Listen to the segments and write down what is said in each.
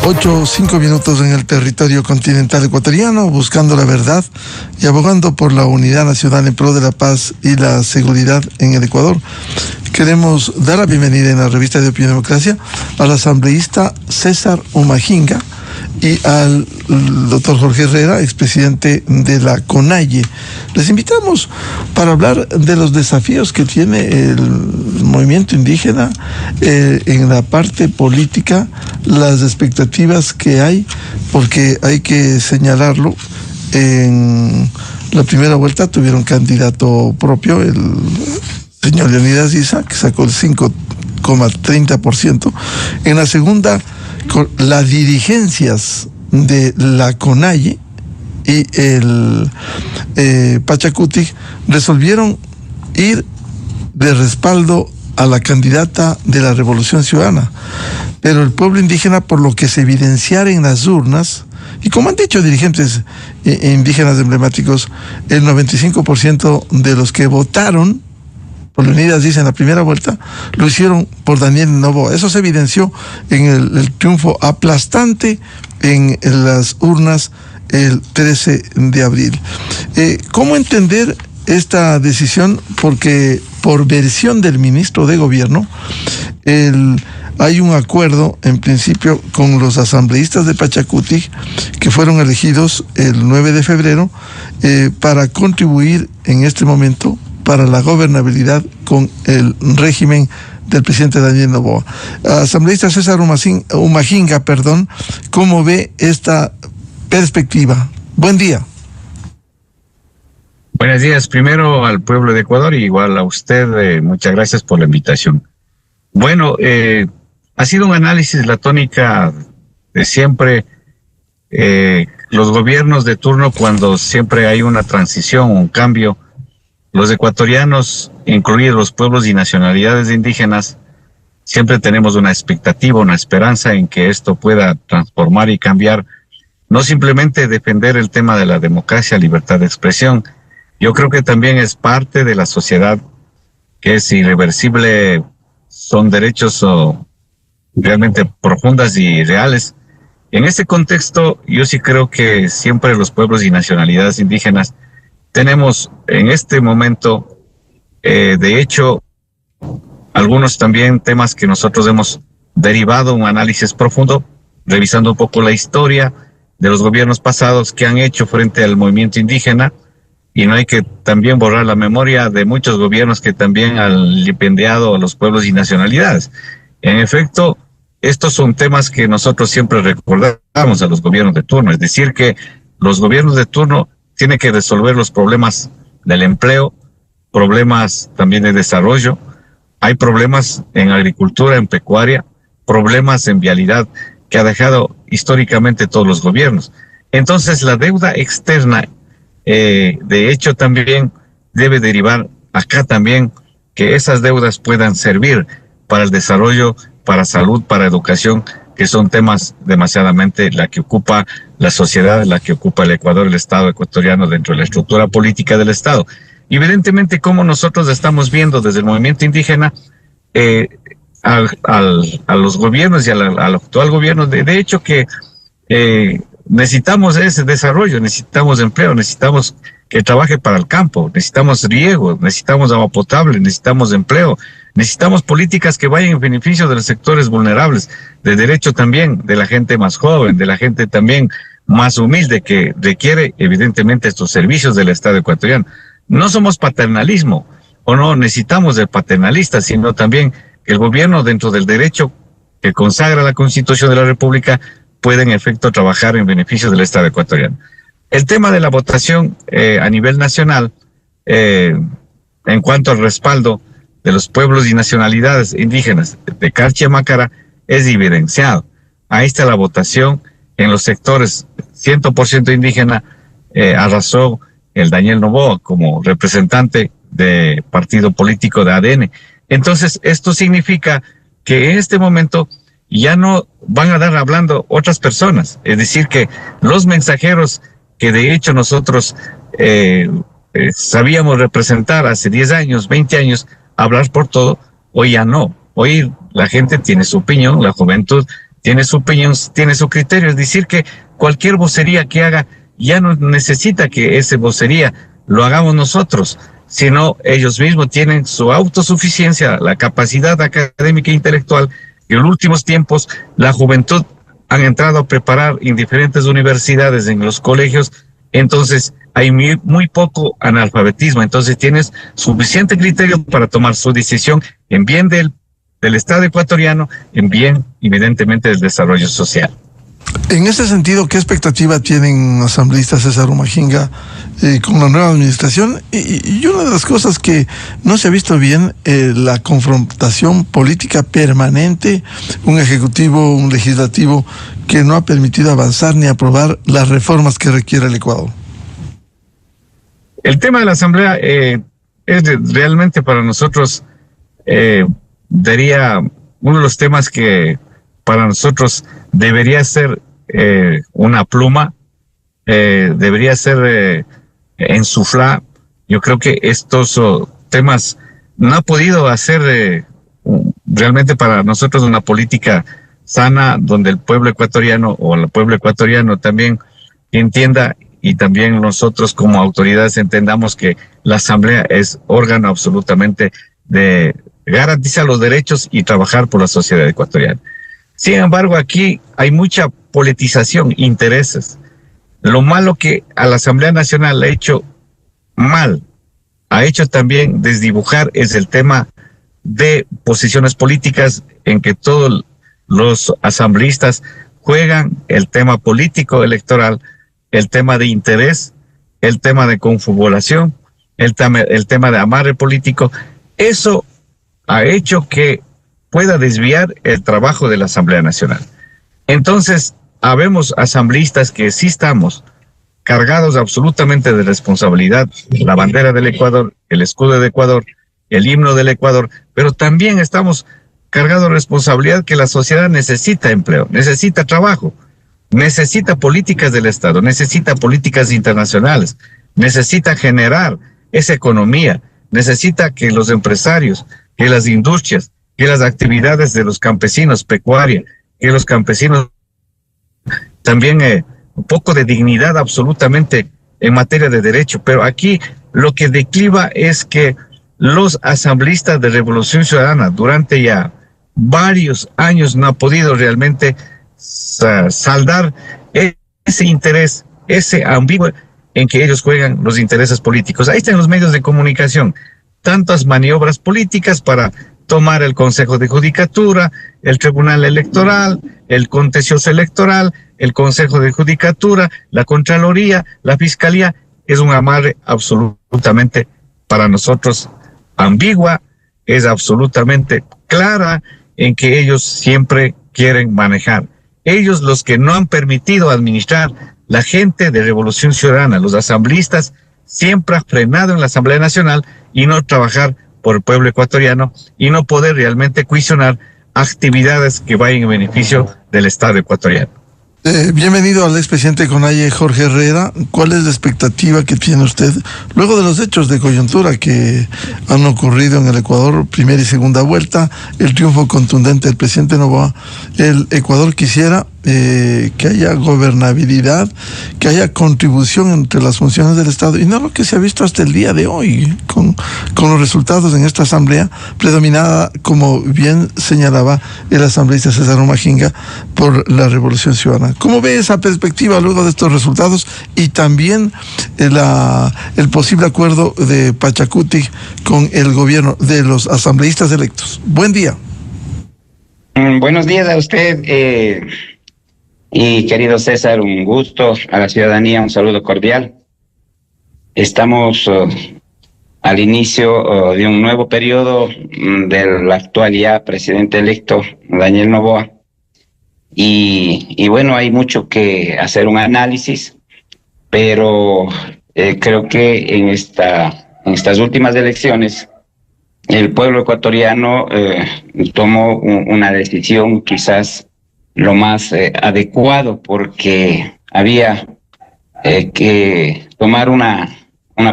8:05 en el territorio continental ecuatoriano, buscando la verdad y abogando por la unidad nacional en pro de la paz y la seguridad en el Ecuador. Queremos dar la bienvenida en la revista de Opinión Democracia al asambleísta César Humajinga y al doctor Jorge Herrera, expresidente de la CONAIE. Les invitamos para hablar de los desafíos que tiene el movimiento indígena en la parte política, las expectativas que hay, porque hay que señalarlo, en la primera vuelta tuvieron candidato propio, el señor Leonidas Issa, que sacó el 5,30%. En la segunda, las dirigencias de la CONAIE y el Pachacuti resolvieron ir de respaldo a la candidata de la Revolución Ciudadana. Pero el pueblo indígena, por lo que se evidenciara en las urnas, y como han dicho dirigentes indígenas emblemáticos, el 95% de los que votaron por Leonidas Issa en la primera vuelta, lo hicieron por Daniel Noboa. Eso se evidenció en el triunfo aplastante en las urnas el 13 de abril. ¿Cómo entender esta decisión? Porque por versión del ministro de Gobierno, hay un acuerdo en principio con los asambleístas de Pachacuti, que fueron elegidos el 9 de febrero, para contribuir en este momento para la gobernabilidad con el régimen del presidente Daniel Noboa. Asambleísta César Humajinga, ¿cómo ve esta perspectiva? Buen día. Buenos días, primero al pueblo de Ecuador y igual a usted, muchas gracias por la invitación. Bueno, ha sido un análisis, la tónica de siempre, los gobiernos de turno, cuando siempre hay una transición, un cambio, los ecuatorianos, incluidos los pueblos y nacionalidades indígenas, siempre tenemos una expectativa, una esperanza en que esto pueda transformar y cambiar, no simplemente defender el tema de la democracia, libertad de expresión. Yo creo que también es parte de la sociedad que es irreversible, son derechos realmente profundas y reales. En este contexto, yo sí creo que siempre los pueblos y nacionalidades indígenas tenemos en este momento, de hecho, algunos también temas que nosotros hemos derivado un análisis profundo, revisando un poco la historia de los gobiernos pasados que han hecho frente al movimiento indígena, y no hay que también borrar la memoria de muchos gobiernos que también han vilipendiado a los pueblos y nacionalidades. En efecto, estos son temas que nosotros siempre recordamos a los gobiernos de turno, es decir, que los gobiernos de turno tienen que resolver los problemas del empleo, problemas también de desarrollo, hay problemas en agricultura, en pecuaria, problemas en vialidad que ha dejado históricamente todos los gobiernos. Entonces la deuda externa, de hecho también debe derivar acá también que esas deudas puedan servir para el desarrollo, para salud, para educación, que son temas demasiadamente la que ocupa la sociedad, la que ocupa el Ecuador, el Estado ecuatoriano dentro de la estructura política del Estado. Y evidentemente, como nosotros estamos viendo desde el movimiento indígena, a los gobiernos y al actual gobierno, de hecho que necesitamos ese desarrollo, necesitamos empleo, necesitamos que trabaje para el campo, necesitamos riego, necesitamos agua potable, necesitamos empleo, necesitamos políticas que vayan en beneficio de los sectores vulnerables, de derecho también de la gente más joven, de la gente también más humilde que requiere evidentemente estos servicios del Estado ecuatoriano. No somos paternalismo, o no necesitamos de paternalistas, sino también que el gobierno, dentro del derecho que consagra la Constitución de la República, pueda en efecto trabajar en beneficio del Estado ecuatoriano. El tema de la votación a nivel nacional, en cuanto al respaldo de los pueblos y nacionalidades indígenas de Carchi y Mácara, es evidenciado. Ahí está la votación en los sectores 100% indígena, arrasó el Daniel Noboa como representante de partido político de ADN. Entonces, esto significa que en este momento ya no van a dar hablando otras personas. Es decir, que los mensajeros que de hecho nosotros sabíamos representar hace 10 años, 20 años, hablar por todo, hoy ya no. Hoy la gente tiene su opinión, la juventud tiene su opinión, tiene su criterio. Es decir, que cualquier vocería que haga ya no necesita que esa vocería lo hagamos nosotros, sino ellos mismos tienen su autosuficiencia, la capacidad académica e intelectual. Y en los últimos tiempos, la juventud han entrado a preparar en diferentes universidades, en los colegios, entonces hay muy poco analfabetismo, entonces tienes suficiente criterio para tomar su decisión en bien del Estado ecuatoriano, en bien, evidentemente, del desarrollo social. En ese sentido, ¿qué expectativa tienen asambleístas César Humajinga con la nueva administración? Y una de las cosas que no se ha visto bien, la confrontación política permanente, un ejecutivo, un legislativo que no ha permitido avanzar ni aprobar las reformas que requiere el Ecuador. El tema de la asamblea es realmente para nosotros, diría, uno de los temas que para nosotros debería ser una pluma, debería ser ensuflar. Yo creo que estos temas no ha podido hacer realmente para nosotros una política sana, donde el pueblo ecuatoriano o el pueblo ecuatoriano también entienda, y también nosotros como autoridades entendamos que la asamblea es órgano absolutamente de garantizar los derechos y trabajar por la sociedad ecuatoriana. Sin embargo, aquí hay mucha politización, intereses. Lo malo que a la Asamblea Nacional ha hecho mal, ha hecho también desdibujar, es el tema de posiciones políticas, en que todos los asambleístas juegan el tema político electoral, el tema de interés, el tema de confabulación, el tema de amarre político. Eso ha hecho que pueda desviar el trabajo de la Asamblea Nacional. Entonces, habemos asambleístas que sí estamos cargados absolutamente de responsabilidad, la bandera del Ecuador, el escudo del Ecuador, el himno del Ecuador, pero también estamos cargados de responsabilidad que la sociedad necesita empleo, necesita trabajo, necesita políticas del Estado, necesita políticas internacionales, necesita generar esa economía, necesita que los empresarios, que las industrias, que las actividades de los campesinos, pecuaria, que los campesinos también un poco de dignidad absolutamente en materia de derecho. Pero aquí lo que decliva es que los asambleístas de Revolución Ciudadana durante ya varios años no han podido realmente saldar ese interés, ese ambiguo en que ellos juegan los intereses políticos. Ahí están los medios de comunicación, tantas maniobras políticas para tomar el Consejo de Judicatura, el Tribunal Electoral, el Contencioso Electoral, el Consejo de Judicatura, la Contraloría, la Fiscalía. Es un amarre absolutamente para nosotros ambigua, es absolutamente clara en que ellos siempre quieren manejar. Ellos, los que no han permitido administrar, la gente de Revolución Ciudadana, los asambleístas, siempre han frenado en la Asamblea Nacional y no trabajar por el pueblo ecuatoriano y no poder realmente cuestionar actividades que vayan en beneficio del Estado ecuatoriano. Bienvenido al expresidente de CONAIE, Jorge Herrera. ¿Cuál es la expectativa que tiene usted luego de los hechos de coyuntura que han ocurrido en el Ecuador, primera y segunda vuelta, el triunfo contundente del presidente Noboa? El Ecuador quisiera que haya gobernabilidad, que haya contribución entre las funciones del Estado, y no lo que se ha visto hasta el día de hoy, con los resultados en esta asamblea, predominada, como bien señalaba el asambleísta César Humajinga, por la Revolución Ciudadana. ¿Cómo ve esa perspectiva luego de estos resultados y también el posible acuerdo de Pachacuti con el gobierno de los asambleístas electos? Buen día. Buenos días a usted, y querido César, un gusto. A la ciudadanía, un saludo cordial. Estamos al inicio de un nuevo periodo del actual ya presidente electo, Daniel Noboa. Y bueno, hay mucho que hacer un análisis, pero creo que en estas últimas elecciones el pueblo ecuatoriano tomó una decisión quizás lo más adecuado, porque había que tomar una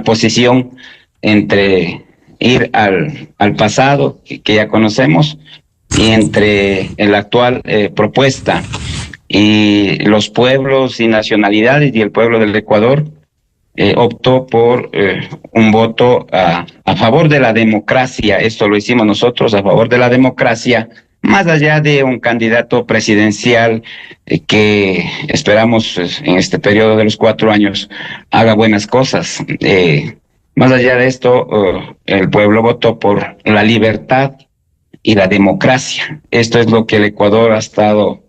posición entre ir al pasado, que ya conocemos, y entre la actual propuesta y los pueblos y nacionalidades y el pueblo del Ecuador, optó por un voto a favor de la democracia. Esto lo hicimos nosotros, a favor de la democracia, más allá de un candidato presidencial que esperamos en este periodo de los 4 años haga buenas cosas. Más allá de esto, el pueblo votó por la libertad y la democracia. Esto es lo que el Ecuador ha estado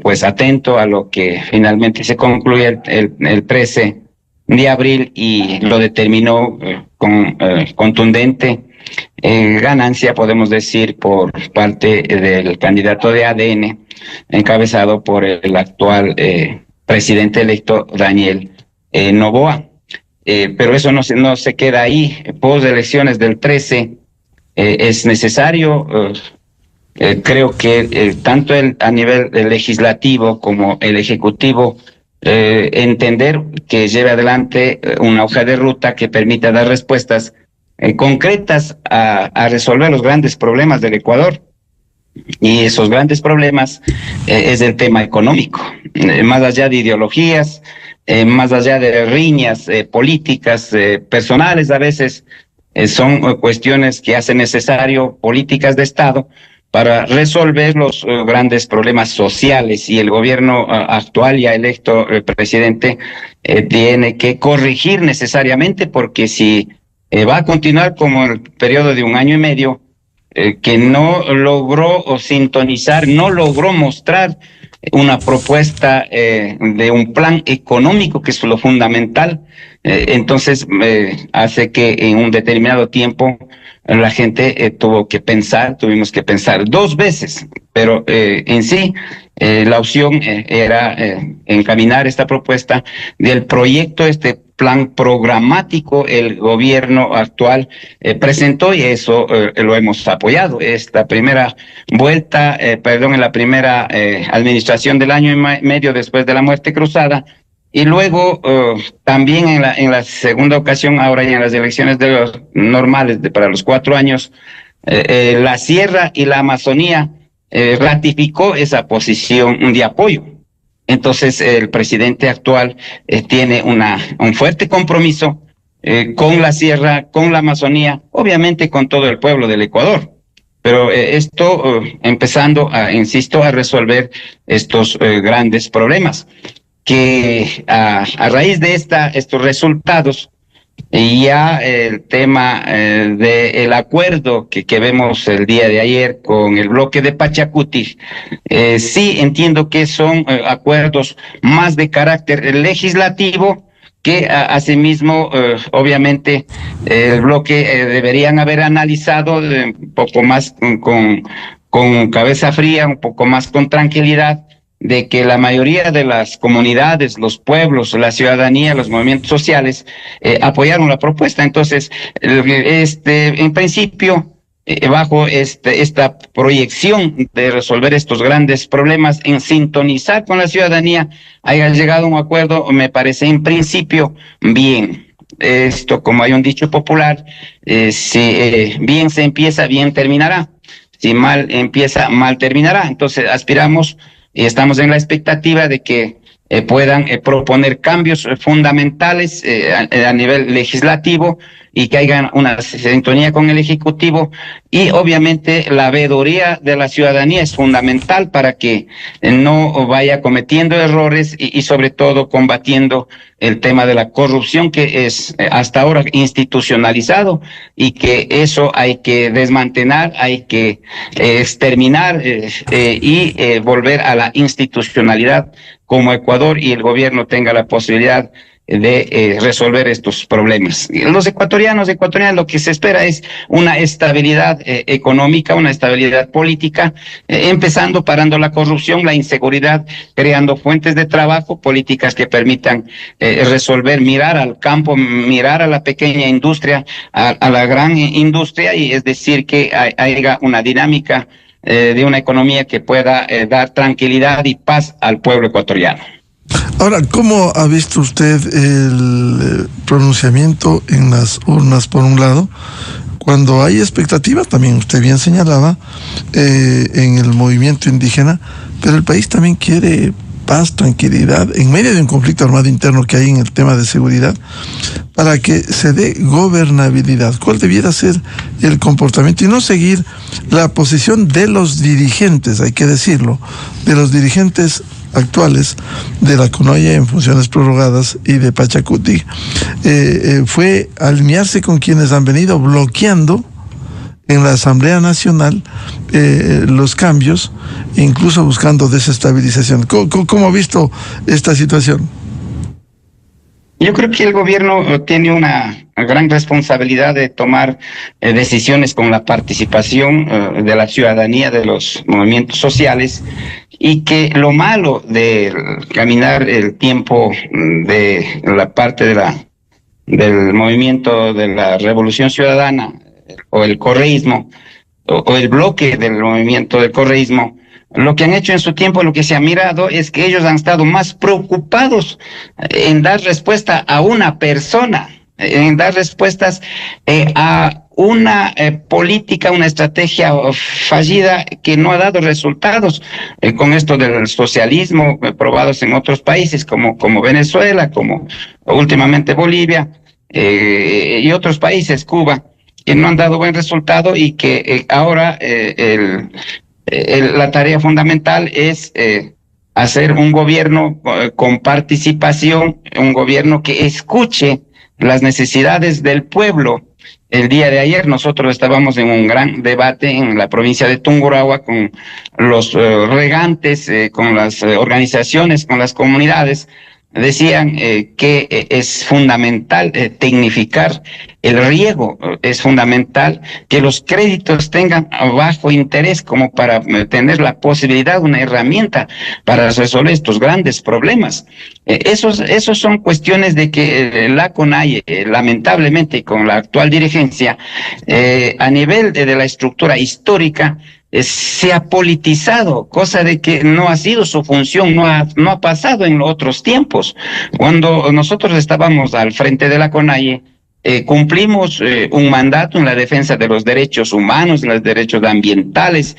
pues atento a lo que finalmente se concluye el 13 de abril y lo determinó con contundente ganancia, podemos decir, por parte del candidato de ADN, encabezado por el actual presidente electo Daniel Noboa. Pero eso no se queda ahí. Post elecciones del 13 es necesario, creo que tanto a nivel legislativo como el ejecutivo, entender que lleve adelante una hoja de ruta que permita dar respuestas concretas a resolver los grandes problemas del Ecuador. Y esos grandes problemas es el tema económico, más allá de ideologías, más allá de riñas políticas, personales a veces, son cuestiones que hacen necesario políticas de Estado para resolver los grandes problemas sociales, y el gobierno actual ya electo, el presidente, tiene que corregir necesariamente, porque si va a continuar como el periodo de 1 año y medio, que no logró sintonizar, no logró mostrar una propuesta de un plan económico, que es lo fundamental, entonces hace que en un determinado tiempo la gente tuvimos que pensar 2 veces, pero en sí la opción era encaminar esta propuesta del proyecto, este plan programático. El gobierno actual presentó, y eso lo hemos apoyado. Esta primera vuelta, en la primera administración del 1 año y medio después de la muerte cruzada, y luego también en la segunda ocasión, ahora ya en las elecciones de los normales para los 4 años, la Sierra y la Amazonía ratificó esa posición de apoyo. Entonces el presidente actual tiene un fuerte compromiso con la Sierra, con la Amazonía, obviamente con todo el pueblo del Ecuador. Pero esto empezando, insisto, a resolver estos grandes problemas, que a raíz de estos resultados, ya el tema del acuerdo que vemos el día de ayer con el bloque de Pachacuti, sí entiendo que son acuerdos más de carácter legislativo, que asimismo obviamente el bloque deberían haber analizado un poco más con cabeza fría, un poco más con tranquilidad, de que la mayoría de las comunidades, los pueblos, la ciudadanía, los movimientos sociales apoyaron la propuesta. Entonces, en principio, bajo esta proyección de resolver estos grandes problemas, en sintonizar con la ciudadanía, haya llegado a un acuerdo, me parece en principio bien. Esto, como hay un dicho popular, si bien se empieza, bien terminará. Si mal empieza, mal terminará. Entonces, aspiramos y estamos en la expectativa de que puedan proponer cambios fundamentales a nivel legislativo, y que haya una sintonía con el Ejecutivo, y obviamente la veeduría de la ciudadanía es fundamental para que no vaya cometiendo errores y sobre todo combatiendo el tema de la corrupción, que es hasta ahora institucionalizado, y que eso hay que desmantelar, hay que exterminar y volver a la institucionalidad, como Ecuador y el gobierno tenga la posibilidad de resolver estos problemas. Los ecuatorianos, lo que se espera es una estabilidad económica, una estabilidad política, empezando parando la corrupción, la inseguridad, creando fuentes de trabajo, políticas que permitan resolver, mirar al campo, mirar a la pequeña industria, a la gran industria, y es decir, que haya una dinámica de una economía que pueda dar tranquilidad y paz al pueblo ecuatoriano. Ahora, ¿cómo ha visto usted el pronunciamiento en las urnas, por un lado, cuando hay expectativas, también usted bien señalaba, en el movimiento indígena, pero el país también quiere paz, tranquilidad, en medio de un conflicto armado interno que hay en el tema de seguridad, para que se dé gobernabilidad. ¿Cuál debiera ser el comportamiento? Y no seguir la posición de los dirigentes, hay que decirlo, de los dirigentes actuales de la CONAIE en funciones prorrogadas y de Pachacuti, fue alinearse con quienes han venido bloqueando en la Asamblea Nacional los cambios, incluso buscando desestabilización. ¿Cómo ha visto esta situación? Yo creo que el gobierno tiene una gran responsabilidad de tomar decisiones con la participación de la ciudadanía, de los movimientos sociales, y que lo malo de caminar el tiempo de la parte del movimiento de la Revolución Ciudadana o el correísmo o el bloque del movimiento del correísmo, lo que han hecho en su tiempo, lo que se ha mirado es que ellos han estado más preocupados en dar respuesta a una persona, en dar respuestas a una política, una estrategia fallida que no ha dado resultados, con esto del socialismo probados en otros países como Venezuela, como últimamente Bolivia y otros países, Cuba, que no han dado buen resultado y que ahora la tarea fundamental es hacer un gobierno con participación, un gobierno que escuche las necesidades del pueblo. El día de ayer nosotros estábamos en un gran debate en la provincia de Tungurahua con los regantes, con las organizaciones, con las comunidades. Decían que es fundamental tecnificar el riego, es fundamental que los créditos tengan bajo interés como para tener la posibilidad, una herramienta para resolver estos grandes problemas. Esos son cuestiones de que la CONAIE, lamentablemente con la actual dirigencia, a nivel de la estructura histórica, se ha politizado, cosa de que no ha sido su función, no ha pasado en otros tiempos. Cuando nosotros estábamos al frente de la CONAIE, cumplimos un mandato en la defensa de los derechos humanos, en los derechos ambientales,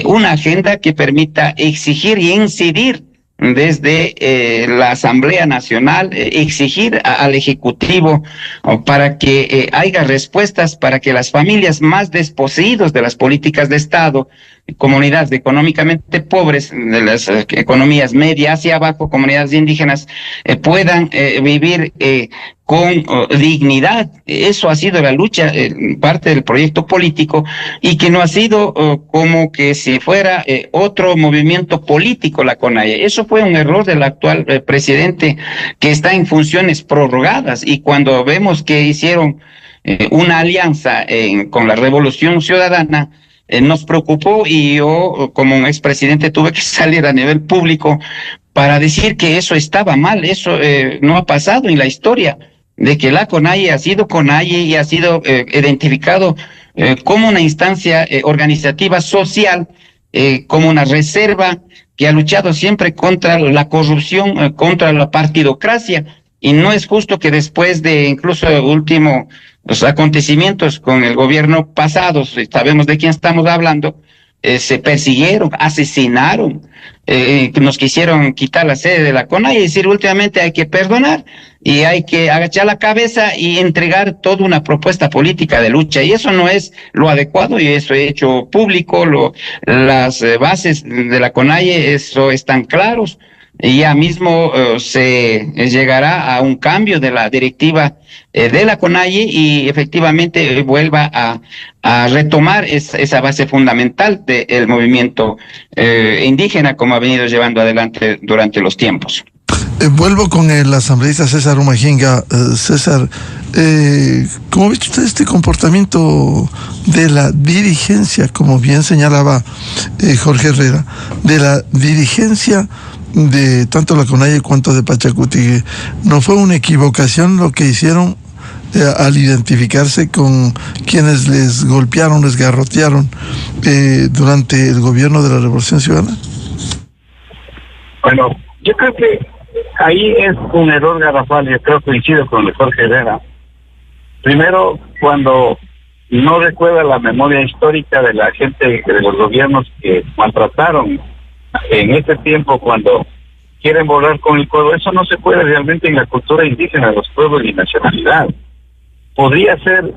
una agenda que permita exigir y incidir desde la Asamblea Nacional, exigir al Ejecutivo para que haya respuestas para que las familias más desposeídas de las políticas de Estado, comunidades económicamente pobres, de las economías medias hacia abajo, comunidades indígenas, puedan vivir con dignidad. Eso ha sido la lucha, parte del proyecto político, y que no ha sido como que si fuera otro movimiento político la CONAIE. Eso fue un error del actual presidente, que está en funciones prorrogadas, y cuando vemos que hicieron una alianza con la Revolución Ciudadana, nos preocupó, y yo como un expresidente tuve que salir a nivel público para decir que eso estaba mal. Eso no ha pasado en la historia, de que la CONAIE ha sido CONAIE y ha sido identificado como una instancia organizativa social, como una reserva que ha luchado siempre contra la corrupción, contra la partidocracia, y no es justo que después de incluso los acontecimientos con el gobierno pasado, sabemos de quién estamos hablando, se persiguieron, asesinaron, nos quisieron quitar la sede de la CONAIE, y decir últimamente hay que perdonar y hay que agachar la cabeza y entregar toda una propuesta política de lucha, y eso no es lo adecuado, y eso he hecho público, las bases de la CONAIE, eso están claros, y ya mismo se llegará a un cambio de la directiva de la CONAIE y efectivamente vuelva a retomar esa base fundamental del movimiento indígena, como ha venido llevando adelante durante los tiempos. Vuelvo con el asambleísta César Humajinga. César, ¿cómo ha visto usted este comportamiento de la dirigencia, como bien señalaba Jorge Herrera, de la dirigencia de tanto la CONAIE cuanto de Pachacuti? ¿No fue una equivocación lo que hicieron al identificarse con quienes les golpearon, les garrotearon durante el gobierno de la Revolución Ciudadana? Bueno, yo creo que ahí es un error garrafal. Yo creo que coincido con Jorge Herrera. Primero, cuando no recuerda la memoria histórica de la gente, de los gobiernos que maltrataron en ese tiempo cuando quieren borrar con el codo. Eso no se puede realmente en la cultura indígena de los pueblos y nacionalidad. Podría ser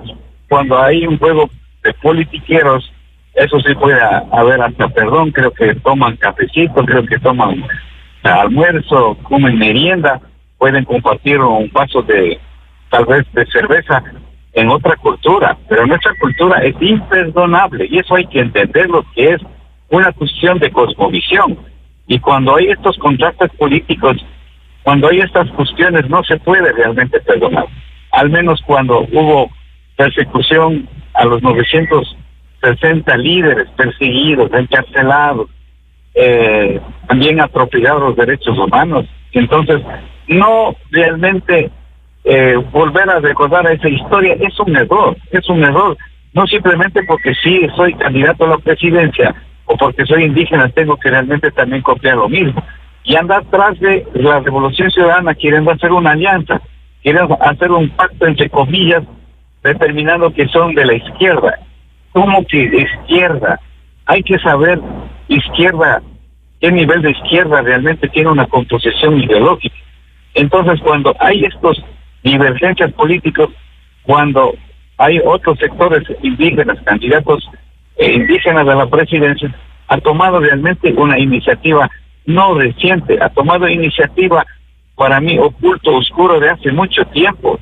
cuando hay un juego de politiqueros, eso sí puede haber hasta perdón, creo que toman cafecito, creo que toman almuerzo, comen merienda, pueden compartir un vaso de, tal vez, de cerveza en otra cultura, pero nuestra cultura es imperdonable y eso hay que entenderlo, que es una cuestión de cosmovisión. Y cuando hay estos contrastes políticos, cuando hay estas cuestiones, no se puede realmente perdonar. Al menos cuando hubo persecución a los 960 líderes perseguidos, encarcelados, también atropellados los derechos humanos. Entonces, no realmente volver a recordar esa historia es un error, no simplemente porque sí soy candidato a la presidencia o porque soy indígena tengo que realmente también copiar lo mismo. Y andar tras de la Revolución Ciudadana, quieren hacer una alianza, quieren hacer un pacto entre comillas, determinando que son de la izquierda. ¿Cómo que de izquierda? Hay que saber izquierda, qué nivel de izquierda realmente tiene una composición ideológica. Entonces, cuando hay estos divergencias políticos, cuando hay otros sectores indígenas, candidatos indígenas a la presidencia, ha tomado realmente una iniciativa no reciente, ha tomado iniciativa para mí oculto, oscuro de hace mucho tiempo.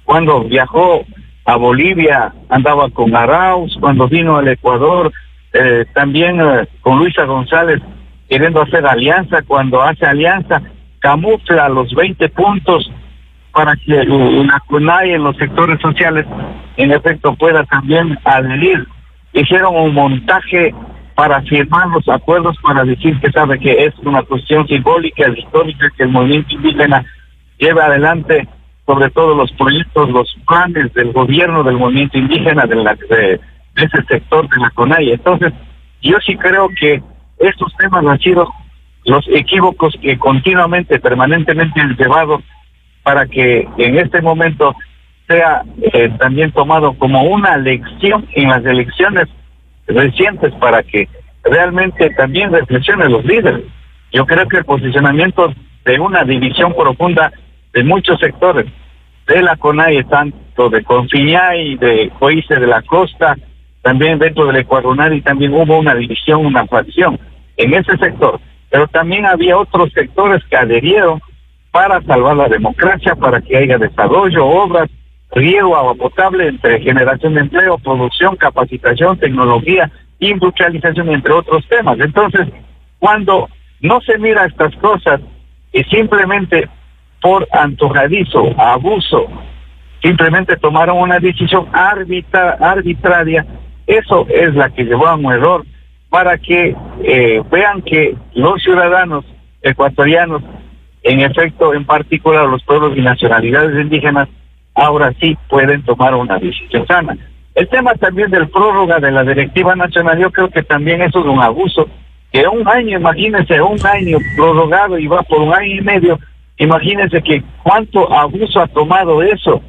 Cuando viajó a Bolivia andaba con Arauz, cuando vino al Ecuador también con Luisa González queriendo hacer alianza. Cuando hace alianza camufla los 20 puntos para que una CONAIE en los sectores sociales en efecto pueda también adherir. Hicieron un montaje para firmar los acuerdos, para decir que sabe que es una cuestión simbólica, histórica, que el movimiento indígena lleva adelante sobre todo los proyectos, los planes del gobierno del movimiento indígena de ese sector de la CONAIE. Entonces, yo sí creo que estos temas han sido los equívocos que continuamente, permanentemente han llevado para que en este momento sea también tomado como una lección en las elecciones recientes para que realmente también reflexionen los líderes. Yo creo que el posicionamiento de una división profunda de muchos sectores de la CONAIE, tanto de Confiñay, de Coice de la Costa, también dentro del Ecuador, también hubo una división, una facción en ese sector, pero también había otros sectores que adherieron para salvar la democracia, para que haya desarrollo, obras, riego, agua potable, entre generación de empleo, producción, capacitación, tecnología, industrialización, entre otros temas. Entonces, cuando no se mira estas cosas y simplemente por antojadizo, abuso, simplemente tomaron una decisión arbitraria, eso es la que llevó a un error, para que vean que los ciudadanos ecuatorianos, en efecto, en particular los pueblos y nacionalidades indígenas, ahora sí pueden tomar una decisión sana. El tema también del prórroga de la directiva nacional, yo creo que también eso es un abuso, que un año, imagínense, un año prorrogado y va por un año y medio, imagínense que cuánto abuso ha tomado eso.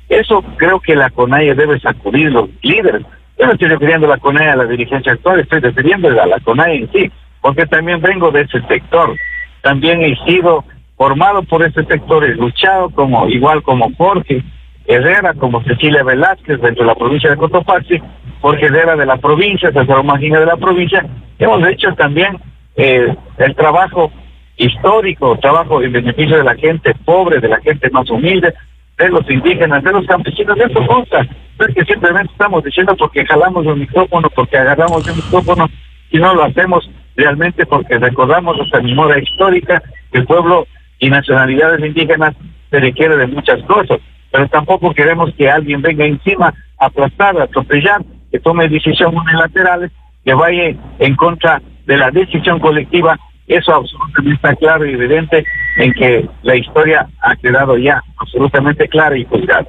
Eso creo que la CONAIE debe sacudir los líderes. Yo no estoy refiriendo a la CONAIE a la dirigencia actual, estoy refiriendo a la CONAIE en sí, porque también vengo de ese sector. También he sido formado por ese sector, he luchado igual como Jorge Herrera, como Cecilia Velázquez dentro de la provincia de Cotopaxi, Jorge Herrera de la provincia, César Magina de la provincia. Hemos hecho también el trabajo histórico, trabajo en beneficio de la gente pobre, de la gente más humilde, de los indígenas, de los campesinos. De eso consta. No es que simplemente estamos diciendo porque jalamos el micrófono, porque agarramos el micrófono, y no lo hacemos realmente porque recordamos nuestra memoria histórica, que el pueblo y nacionalidades indígenas se requiere de muchas cosas, pero tampoco queremos que alguien venga encima a aplastar, a atropellar, que tome decisiones unilaterales, que vaya en contra de la decisión colectiva. Eso absolutamente está claro y evidente en que la historia ha quedado ya absolutamente clara y juzgada.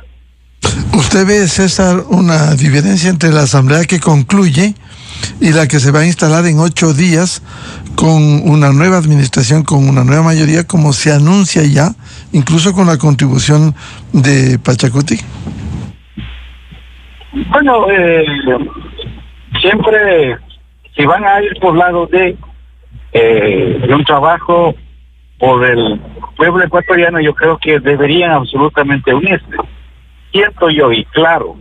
¿Usted ve, César, una diferencia entre la asamblea que concluye y la que se va a instalar en 8 días con una nueva administración, con una nueva mayoría, como se anuncia ya, incluso con la contribución de Pachacuti? Bueno, siempre, si van a ir por lado de un trabajo por el pueblo ecuatoriano, yo creo que deberían absolutamente unirse. Siento yo, y claro,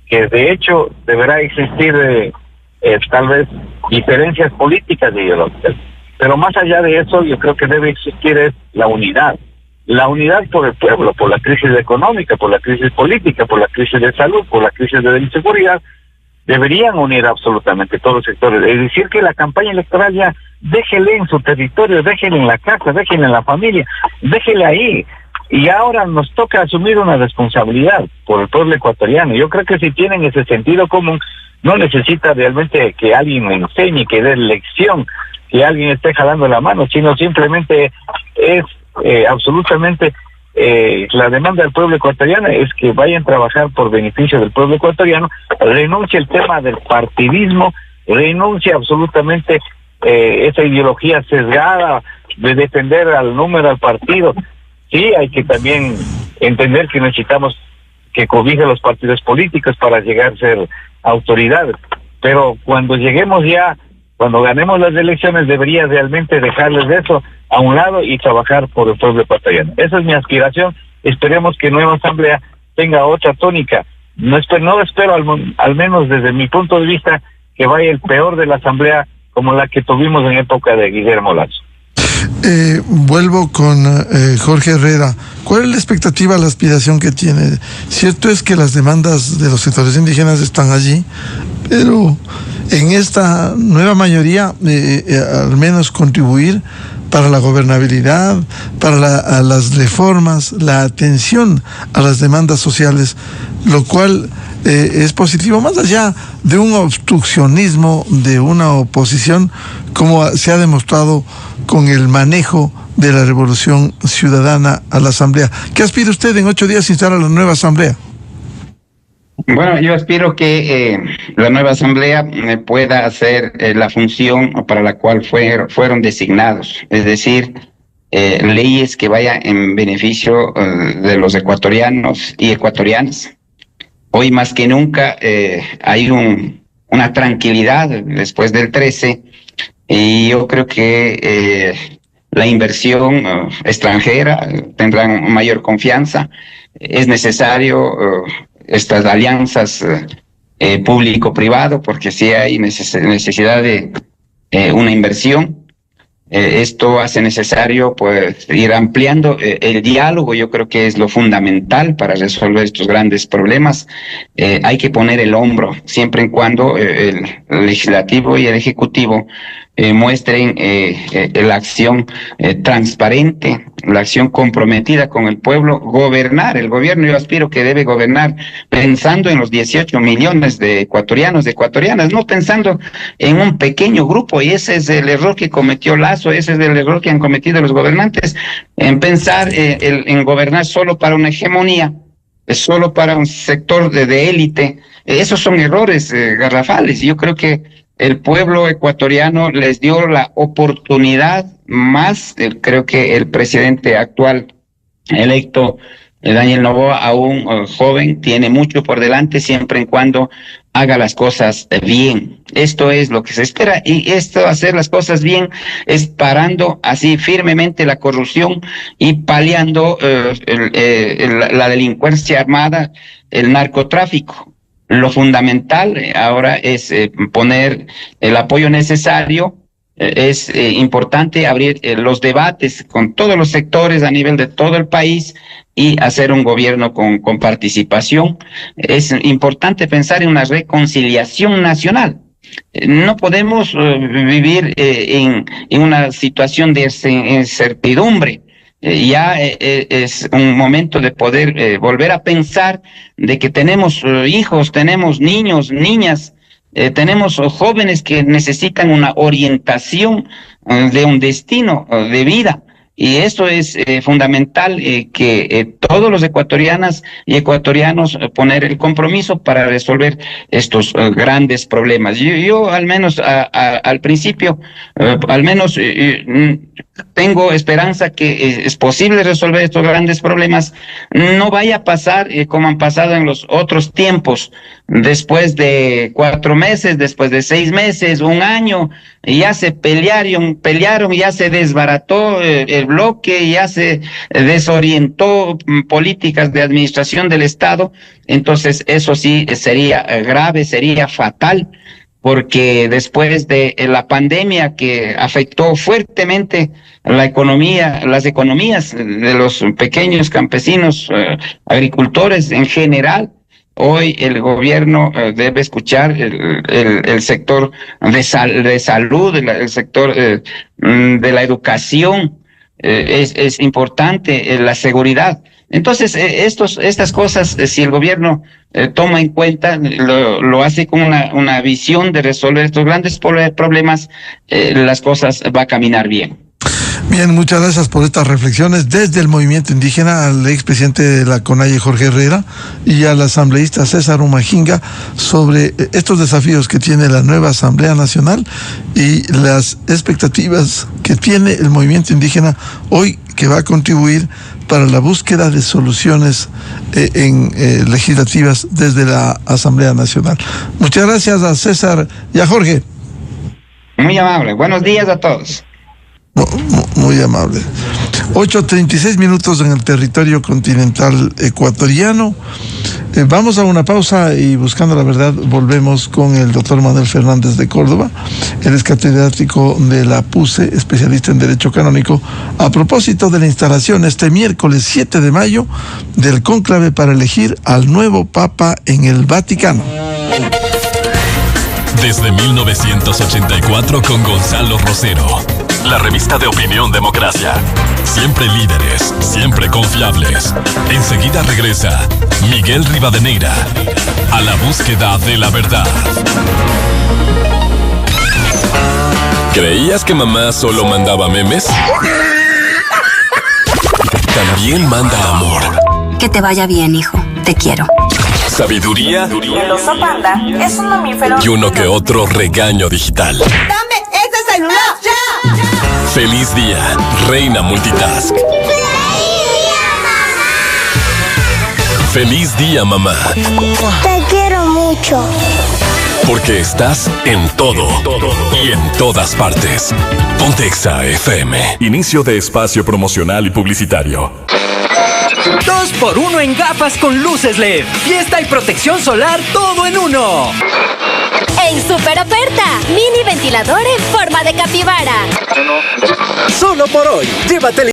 que de hecho deberá existir tal vez diferencias políticas de ideologías, pero más allá de eso yo creo que debe existir es la unidad por el pueblo, por la crisis económica, por la crisis política, por la crisis de salud, por la crisis de la inseguridad. Deberían unir absolutamente todos los sectores, es decir, que la campaña electoral ya déjele en su territorio, déjele en la casa, déjele en la familia, déjele ahí. Y ahora nos toca asumir una responsabilidad por el pueblo ecuatoriano. Yo creo que si tienen ese sentido común, no necesita realmente que alguien me enseñe, que dé lección, que alguien esté jalando la mano, sino simplemente es absolutamente la demanda del pueblo ecuatoriano es que vayan a trabajar por beneficio del pueblo ecuatoriano, renuncie el tema del partidismo, renuncie absolutamente esa ideología sesgada de defender al número, al partido. Sí, hay que también entender que necesitamos que cobijen los partidos políticos para llegar a ser autoridades, pero cuando lleguemos ya, cuando ganemos las elecciones, debería realmente dejarles eso a un lado y trabajar por el pueblo ecuatoriano. Esa es mi aspiración. Esperemos que nueva asamblea tenga otra tónica. No espero al menos desde mi punto de vista, que vaya el peor de la asamblea como la que tuvimos en época de Guillermo Lasso. Vuelvo con Jorge Herrera. ¿Cuál es la expectativa, la aspiración que tiene? Cierto es que las demandas de los sectores indígenas están allí, pero en esta nueva mayoría, al menos contribuir para la gobernabilidad, para las reformas, la atención a las demandas sociales, lo cual es positivo, más allá de un obstruccionismo de una oposición, como se ha demostrado con el manejo de la Revolución Ciudadana a la Asamblea. ¿Qué aspira usted en 8 días instalar la nueva Asamblea? Bueno, yo aspiro que la nueva Asamblea pueda hacer la función para la cual fueron designados, es decir, leyes que vayan en beneficio de los ecuatorianos y ecuatorianas. Hoy más que nunca hay una tranquilidad después del 13, y yo creo que la inversión extranjera tendrá mayor confianza. Es necesario estas alianzas público-privado, porque sí hay necesidad de una inversión. Esto hace necesario pues ir ampliando el diálogo. Yo creo que es lo fundamental para resolver estos grandes problemas. Hay que poner el hombro siempre y cuando el legislativo y el ejecutivo muestren la acción transparente, la acción comprometida con el pueblo. Gobernar, el gobierno yo aspiro que debe gobernar pensando en los 18 millones de ecuatorianos, de ecuatorianas, no pensando en un pequeño grupo, y ese es el error que cometió Lasso, ese es el error que han cometido los gobernantes, en pensar en gobernar solo para una hegemonía, solo para un sector de élite. Esos son errores garrafales. Yo creo que el pueblo ecuatoriano les dio la oportunidad más. Creo que el presidente actual electo, Daniel Noboa, aún joven, tiene mucho por delante siempre y cuando haga las cosas bien. Esto es lo que se espera, y hacer las cosas bien es parando así firmemente la corrupción y paliando la delincuencia armada, el narcotráfico. Lo fundamental ahora es poner el apoyo necesario. Es importante abrir los debates con todos los sectores a nivel de todo el país y hacer un gobierno con participación. Es importante pensar en una reconciliación nacional. No podemos vivir en una situación de incertidumbre. Ya es un momento de poder volver a pensar de que tenemos hijos, tenemos niños, niñas, tenemos jóvenes que necesitan una orientación de un destino de vida. Y esto es fundamental, que todos los ecuatorianas y ecuatorianos poner el compromiso para resolver estos grandes problemas. Yo al menos al principio, al menos tengo esperanza que es posible resolver estos grandes problemas. No vaya a pasar como han pasado en los otros tiempos, después de 4 meses, después de 6 meses, 1 año, ya se pelearon, ya se desbarató el bloque, ya se desorientó políticas de administración del Estado. Entonces eso sí sería grave, sería fatal, porque después de la pandemia que afectó fuertemente la economía, las economías de los pequeños campesinos, agricultores en general, hoy el gobierno debe escuchar el sector de salud, el sector de la educación. Es importante la seguridad. Entonces, estas cosas, si el gobierno toma en cuenta, lo hace con una visión de resolver estos grandes problemas, las cosas va a caminar bien. Bien, muchas gracias por estas reflexiones desde el movimiento indígena al expresidente de la CONAIE, Jorge Herrera, y al asambleísta César Humajinga sobre estos desafíos que tiene la nueva Asamblea Nacional y las expectativas que tiene el movimiento indígena hoy, que va a contribuir para la búsqueda de soluciones legislativas desde la Asamblea Nacional. Muchas gracias a César y a Jorge. Muy amable. Buenos días a todos. Muy amable. 8:36 minutos en el territorio continental ecuatoriano. Vamos a una pausa y buscando la verdad volvemos con el doctor Manuel Fernández de Córdoba. Él es catedrático de la PUCE, especialista en Derecho Canónico, a propósito de la instalación este miércoles 7 de mayo del cónclave para elegir al nuevo Papa en el Vaticano. Desde 1984 con Gonzalo Rosero. La revista de opinión Democracia. Siempre líderes, siempre confiables. Enseguida regresa Miguel Rivadeneira a la búsqueda de la verdad. ¿Creías que mamá solo mandaba memes? También manda amor. Que te vaya bien, hijo. Te quiero. Sabiduría. El oso panda es un mamífero. Y uno que otro regaño digital. ¡Dame ese celular! ¡Ya! Feliz día, Reina Multitask. Feliz día, mamá. Te quiero mucho. Porque estás en todo y en todas partes. Ponte Exa FM. Inicio de espacio promocional y publicitario. 2x1 en gafas con luces LED. Fiesta y protección solar, todo en uno. En super oferta, mini ventilador en forma de capibara. Solo por hoy, llévate